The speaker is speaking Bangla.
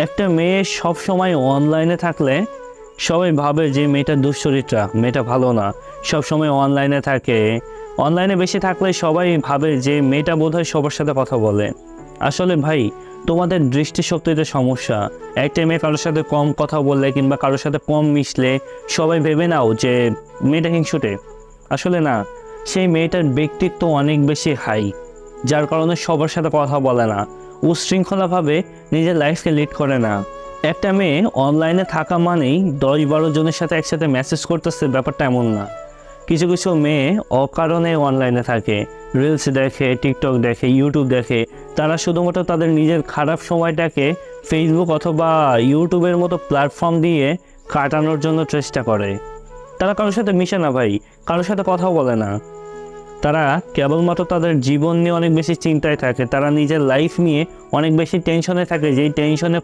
একটা মেয়ে সব সময় অনলাইনে থাকলে সবাই ভাবে যে মেয়েটা দুশ্চরিত্রা, মেয়েটা ভালো না, সব সময় অনলাইনে থাকে। অনলাইনে বেশি থাকলে সবাই ভাবে যে মেয়েটা বোধহয় সবার সাথে কথা বলে। আসলে ভাই, তোমাদের দৃষ্টিশক্তিতে সমস্যা। একটা মেয়ে কারোর সাথে কম কথা বললে কিংবা কারোর সাথে কম মিশলে সবাই ভেবে নাও যে মেয়েটা হিংসুটে। আসলে না, সেই মেয়েটার ব্যক্তিত্ব অনেক বেশি হাই, যার কারণে সবার সাথে কথা বলে না, উশৃঙ্খলাভাবে নিজের লাইফকে লিড করে না। একটা মেয়ে অনলাইনে থাকা মানেই 10-12 জনের সাথে একসাথে মেসেজ করতেছে, ব্যাপারটা এমন না। কিছু কিছু মেয়ে অকারণে অনলাইনে থাকে, রিলস দেখে, টিকটক দেখে, ইউটিউব দেখে। তারা শুধুমাত্র তাদের নিজের খারাপ সময়টাকে ফেসবুক অথবা ইউটিউবের মতো প্ল্যাটফর্ম দিয়ে কাটানোর জন্য চেষ্টা করে। তারা কারোর সাথে মিশে না ভাই, কারোর সাথে কথাও বলে না। তারা কেবলমাত্র তাদের জীবন নিয়ে অনেক বেশি চিন্তায় থাকে, তারা নিজের লাইফ নিয়ে অনেক বেশি টেনশনে থাকে, যেই টেনশনে